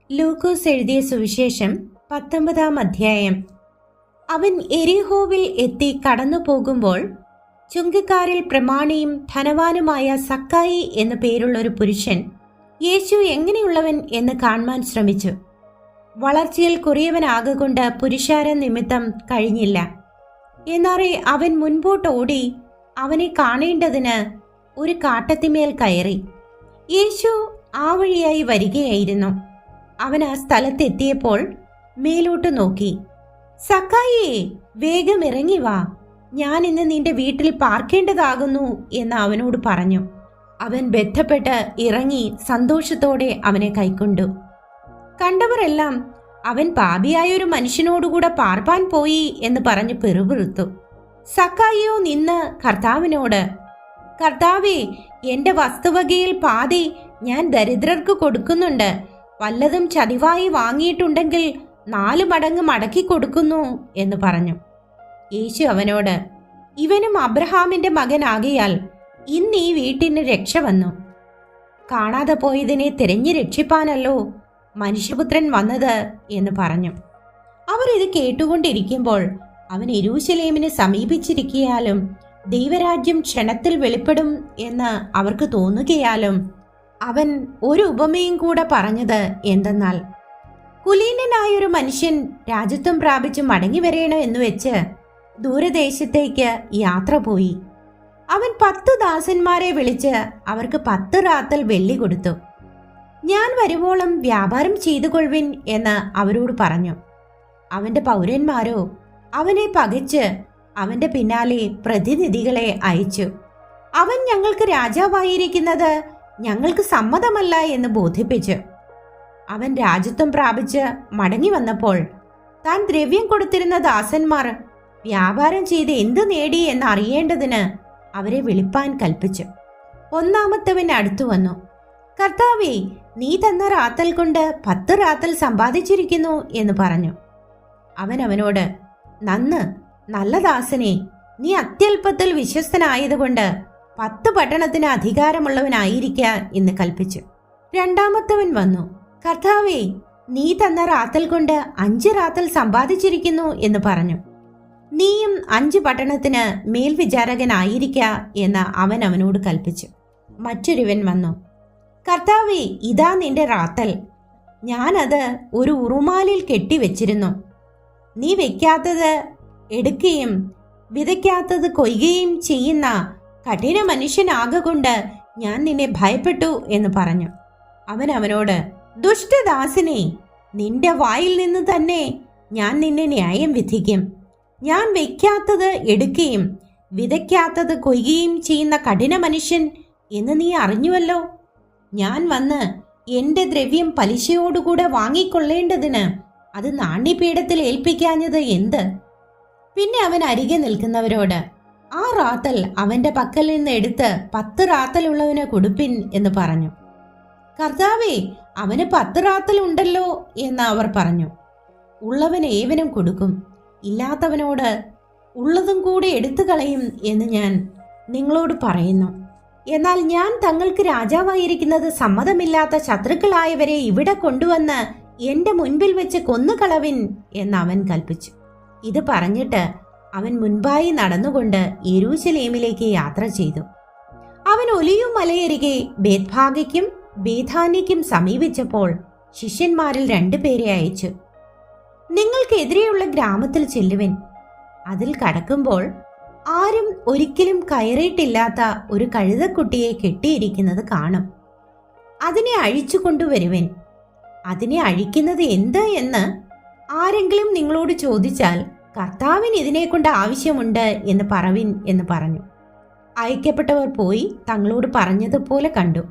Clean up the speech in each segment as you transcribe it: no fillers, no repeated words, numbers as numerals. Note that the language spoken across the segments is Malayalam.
ലൂക്കോസ് എഴുതിയ സുവിശേഷം 19-ാം അധ്യായം. അവൻ എരിഹോവിൽ എത്തി കടന്നു പോകുമ്പോൾ ചുങ്കക്കാരിൽ പ്രമാണിയും ധനവാനുമായ സക്കായി എന്നു പേരുള്ളൊരു പുരുഷൻ യേശു എങ്ങനെയുള്ളവൻ എന്ന് കാണുവാൻ ശ്രമിച്ചു. വളർച്ചയിൽ കുറിയവനാകൊണ്ട് പുരുഷാരം നിമിത്തം കഴിഞ്ഞില്ല. എന്നാറെ അവൻ മുൻപോട്ട് ഓടി അവനെ കാണേണ്ടതിന് ഒരു കാട്ടത്തിമേൽ കയറി. യേശു ആ വഴിയായി വരികയായിരുന്നു. അവൻ ആ സ്ഥലത്തെത്തിയപ്പോൾ മേലോട്ട് നോക്കി, സക്കായിയെ, വേഗം ഇറങ്ങി വാ, ഞാൻ ഇന്ന് നിന്റെ വീട്ടിൽ പാർക്കേണ്ടതാകുന്നു എന്ന് അവനോട് പറഞ്ഞു. അവൻ ബന്ധപ്പെട്ട് ഇറങ്ങി സന്തോഷത്തോടെ അവനെ കൈക്കൊണ്ടു. കണ്ടവരെല്ലാം അവൻ പാപിയായൊരു മനുഷ്യനോടുകൂടെ പാർപ്പാൻ പോയി എന്ന് പറഞ്ഞു പിറുപിറുത്തു. സക്കായിയോ നിന്ന് കർത്താവിനോട്, കർത്താവേ, എന്റെ വസ്തുവകയിൽ പാതി ഞാൻ ദരിദ്രർക്ക് കൊടുക്കുന്നുണ്ട്. വല്ലതും ചതിവായി വാങ്ങിയിട്ടുണ്ടെങ്കിൽ 4 മടങ്ങ് മടക്കി കൊടുക്കുന്നു എന്ന് പറഞ്ഞു. യേശു അവനോട്, ഇവനും അബ്രഹാമിന്റെ മകനാകിയാൽ ഇന്ന് ഈ വീട്ടിന് രക്ഷ വന്നു. കാണാതെ പോയതിനെ തിരഞ്ഞു രക്ഷിപ്പാനല്ലോ മനുഷ്യപുത്രൻ വന്നത് എന്ന് പറഞ്ഞു. അവർ ഇത് കേട്ടുകൊണ്ടിരിക്കുമ്പോൾ അവൻ യെരൂശലേമിനെ സമീപിച്ചിരിക്കയാലും ദൈവരാജ്യം ക്ഷണത്തിൽ വെളിപ്പെടും എന്ന് അവർക്ക് തോന്നുകയാലും അവൻ ഒരു ഉപമയും കൂടെ പറഞ്ഞത് എന്തെന്നാൽ, കുലീനനായൊരു മനുഷ്യൻ രാജ്യത്വം പ്രാപിച്ച് മടങ്ങി വരേണം എന്ന് വെച്ച് ദൂരദേശത്തേക്ക് യാത്ര പോയി. അവൻ 10 ദാസന്മാരെ വിളിച്ച് അവർക്ക് 10 റാത്തൽ വെള്ളി കൊടുത്തു. ഞാൻ വരുവോളം വ്യാപാരം ചെയ്തു കൊള്ളുവിൻ എന്ന് അവരോട് പറഞ്ഞു. അവന്റെ പൗരന്മാരോ അവനെ പകച്ച് അവന്റെ പിന്നാലെ പ്രതിനിധികളെ അയച്ചു. അവൻ ഞങ്ങൾക്ക് രാജാവായിരിക്കുന്നത് ഞങ്ങൾക്ക് സമ്മതമല്ല എന്ന് ബോധിപ്പിച്ചു. അവൻ രാജ്യത്വം പ്രാപിച്ച് മടങ്ങി വന്നപ്പോൾ താൻ ദ്രവ്യം കൊടുത്തിരുന്ന ദാസന്മാർ വ്യാപാരം ചെയ്ത് എന്തു നേടി എന്ന് അറിയേണ്ടതിന് അവരെ വിളിപ്പാൻ കൽപ്പിച്ചു. 1-ാമത്തവൻ അടുത്തു വന്നു. കർത്താവേ, നീ തന്ന റാത്തൽ കൊണ്ട് 10 റാത്തൽ സമ്പാദിച്ചിരിക്കുന്നു എന്ന് പറഞ്ഞു. അവൻ അവനോട്, നന്ന്, നല്ല ദാസനെ, നീ അത്യല്പത്തിൽ വിശ്വസ്തനായതുകൊണ്ട് 10 പട്ടണത്തിന് അധികാരമുള്ളവനായിരിക്ക എന്ന് കൽപ്പിച്ചു. 2-ാമത്തവൻ വന്നു. കർത്താവേ, നീ തന്ന റാത്തൽ കൊണ്ട് 5 റാത്തൽ സമ്പാദിച്ചിരിക്കുന്നു എന്ന് പറഞ്ഞു. നീയും 5 പട്ടണത്തിന് മേൽവിചാരകനായിരിക്ക എന്ന് അവൻ അവനോട് കൽപ്പിച്ചു. മറ്റൊരുവൻ വന്നു. കർത്താവേ, ഇതാ നിന്റെ റാത്തൽ, ഞാനത് ഒരു ഉറുമാലിൽ കെട്ടിവെച്ചിരുന്നു. നീ വെക്കാത്തത് എടുക്കുകയും വിതയ്ക്കാത്തത് കൊയ്യുകയും ചെയ്യുന്ന കഠിന മനുഷ്യനാകൊണ്ട് ഞാൻ നിന്നെ ഭയപ്പെട്ടു എന്ന് പറഞ്ഞു. അവൻ അവനോട്, ദുഷ്ടദാസനെ, നിന്റെ വായിൽ നിന്ന് തന്നെ ഞാൻ നിന്നെ ന്യായം വിധിക്കും. ഞാൻ വെക്കാത്തത് എടുക്കുകയും വിതയ്ക്കാത്തത് കൊയ്യുകയും ചെയ്യുന്ന കഠിന മനുഷ്യൻ എന്ന് നീ അറിഞ്ഞുവല്ലോ. ഞാൻ വന്ന് എന്റെ ദ്രവ്യം പലിശയോടുകൂടെ വാങ്ങിക്കൊള്ളേണ്ടതിന് അത് നാണ്യപീഠത്തിൽ ഏൽപ്പിക്കാഞ്ഞത് എന്ത്? പിന്നെ അവൻ അരികെ നിൽക്കുന്നവരോട്, ആ റാത്തൽ അവന്റെ പക്കൽ നിന്ന് എടുത്ത് 10 റാത്തലുള്ളവന് കൊടുപ്പിൻ എന്ന് പറഞ്ഞു. കർത്താവേ, അവന് 10 റാത്തൽ ഉണ്ടല്ലോ എന്ന് അവർ പറഞ്ഞു. ഉള്ളവന് ഏവനും കൊടുക്കും, ഇല്ലാത്തവനോട് ഉള്ളതും കൂടി എടുത്തു കളയും എന്ന് ഞാൻ നിങ്ങളോട് പറയുന്നു. എന്നാൽ ഞാൻ തങ്ങൾക്ക് രാജാവായിരിക്കുന്നത് സമ്മതമില്ലാത്ത ശത്രുക്കളായവരെ ഇവിടെ കൊണ്ടുവന്ന് എന്റെ മുൻപിൽ വെച്ച് കൊന്നുകളവിൻ എന്ന് അവൻ കൽപ്പിച്ചു. ഇത് പറഞ്ഞിട്ട് അവൻ മുൻപായി നടന്നുകൊണ്ട് യെരൂശലേമിലേക്ക് യാത്ര ചെയ്തു. അവൻ ഒലിവ് മലയരികെ ബേത്ഫാഗയ്ക്കും ബേഥാന്യയ്ക്കും സമീപിച്ചപ്പോൾ ശിഷ്യന്മാരിൽ 2 പേരെ അയച്ചു. നിങ്ങൾക്കെതിരെയുള്ള ഗ്രാമത്തിൽ ചെല്ലുവിൻ. അതിൽ കടക്കുമ്പോൾ ആരും ഒരിക്കലും കയറിയിട്ടില്ലാത്ത ഒരു കഴുതക്കുട്ടിയെ കെട്ടിയിരിക്കുന്നത് കാണും. അതിനെ അഴിച്ചു കൊണ്ടുവരുവിൻ. അതിനെ അഴിക്കുന്നത് എന്ത് എന്ന് ആരെങ്കിലും നിങ്ങളോട് ചോദിച്ചാൽ കർത്താവിന് ഇതിനെക്കൊണ്ട് ആവശ്യമുണ്ട് എന്ന് പറവിൻ എന്ന് പറഞ്ഞു. അയക്കപ്പെട്ടവർ പോയി തങ്ങളോട് പറഞ്ഞതുപോലെ കണ്ടു.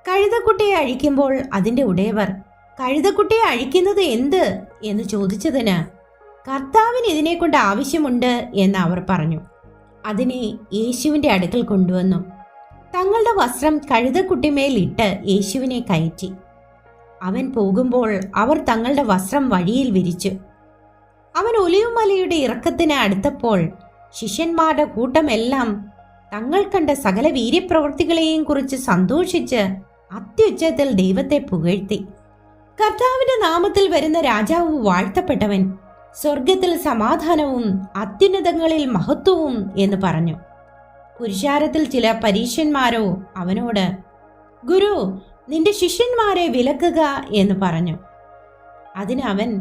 കഴുതക്കുട്ടിയെ അഴിക്കുമ്പോൾ അതിന്റെ ഉടയവർ, കഴുതക്കുട്ടിയെ അഴിക്കുന്നത് എന്ത് എന്ന് ചോദിച്ചതിന് കർത്താവിന് ഇതിനെക്കൊണ്ട് ആവശ്യമുണ്ട് എന്ന് അവർ പറഞ്ഞു. അതിനെ യേശുവിന്റെ അടുക്കൽ കൊണ്ടുവന്നു. തങ്ങളുടെ വസ്ത്രം കഴുതക്കുട്ടിമേൽ ഇട്ട് യേശുവിനെ കയറ്റി. അവൻ പോകുമ്പോൾ അവർ തങ്ങളുടെ വസ്ത്രം വഴിയിൽ വിരിച്ചു. അവൻ ഒലിവ് മലയുടെ ഇറക്കത്തിന് അടുത്തപ്പോൾ ശിഷ്യന്മാരുടെ കൂട്ടമെല്ലാം തങ്ങൾ കണ്ട സകല വീര്യപ്രവൃത്തികളെയും കുറിച്ച് സന്തോഷിച്ച് അത്യുച്ചത്തിൽ ദൈവത്തെ പുകഴ്ത്തി. കർത്താവിന്റെ നാമത്തിൽ വരുന്ന രാജാവ് വാഴ്ത്തപ്പെട്ടവൻ, സ്വർഗത്തിൽ സമാധാനവും അത്യുന്നതങ്ങളിൽ മഹത്വവും എന്ന് പറഞ്ഞു. പുരുഷാരത്തിൽ ചില പരീശന്മാരോ അവനോട്, ഗുരു, നിന്റെ ശിഷ്യന്മാരെ വിലക്കുക എന്ന് പറഞ്ഞു. അതിനവൻ,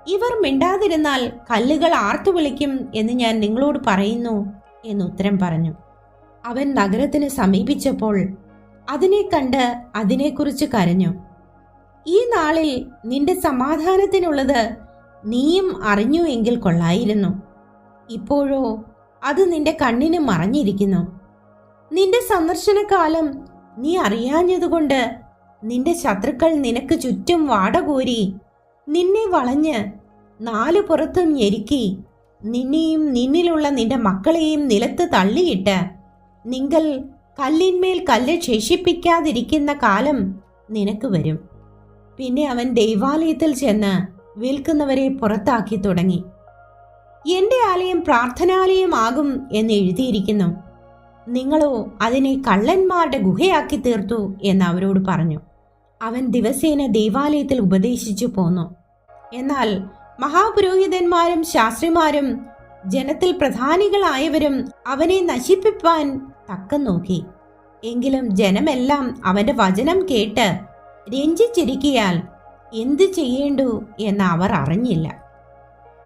ഇവർ മിണ്ടാതിരുന്നാൽ കല്ലുകൾ ആർത്തു വിളിക്കും എന്ന് ഞാൻ നിങ്ങളോട് പറയുന്നു എന്നുത്തരം പറഞ്ഞു. അവൻ നഗരത്തിന് സമീപിച്ചപ്പോൾ അതിനെ കണ്ട് അതിനെക്കുറിച്ച് കരഞ്ഞു. ഈ നാളിൽ നിന്റെ സമാധാനത്തിനുള്ളത് നീയും അറിഞ്ഞു എങ്കിൽ കൊള്ളായിരുന്നു. ഇപ്പോഴോ അത് നിന്റെ കണ്ണിന് മറഞ്ഞിരിക്കുന്നു. നിന്റെ സന്ദർശനകാലം നീ അറിയാഞ്ഞതുകൊണ്ട് നിന്റെ ശത്രുക്കൾ നിനക്ക് ചുറ്റും വാടകോരി നിന്നെ വളഞ്ഞ് നാലു പുറത്തും ഞെരുക്കി നിന്നെയും നിന്നിലുള്ള നിന്റെ മക്കളെയും നിലത്ത് തള്ളിയിട്ട് നിങ്ങൾ കല്ലിന്മേൽ കല്ല് ശേഷിപ്പിക്കാതിരിക്കുന്ന കാലം നിനക്ക് വരും. പിന്നെ അവൻ ദൈവാലയത്തിൽ ചെന്ന് വിൽക്കുന്നവരെ പുറത്താക്കി തുടങ്ങി. എന്റെ ആലയം പ്രാർത്ഥനാലയമാകും എന്ന് എഴുതിയിരിക്കുന്നു, നിങ്ങളോ അതിനെ കള്ളന്മാരുടെ ഗുഹയാക്കി തീർത്തു എന്ന് അവരോട് പറഞ്ഞു. അവൻ ദിവസേന ദൈവാലയത്തിൽ ഉപദേശിച്ചു പോന്നു. എന്നാൽ മഹാപുരോഹിതന്മാരും ശാസ്ത്രിമാരും ജനത്തിൽ പ്രധാനികളായവരും അവനെ നശിപ്പിപ്പാൻ തക്കം നോക്കി. എങ്കിലും ജനമെല്ലാം അവന്റെ വചനം കേട്ട് രഞ്ജിച്ചിരിക്കയാൽ എന്തു ചെയ്യേണ്ടു എന്ന് അവർ അറിഞ്ഞില്ല.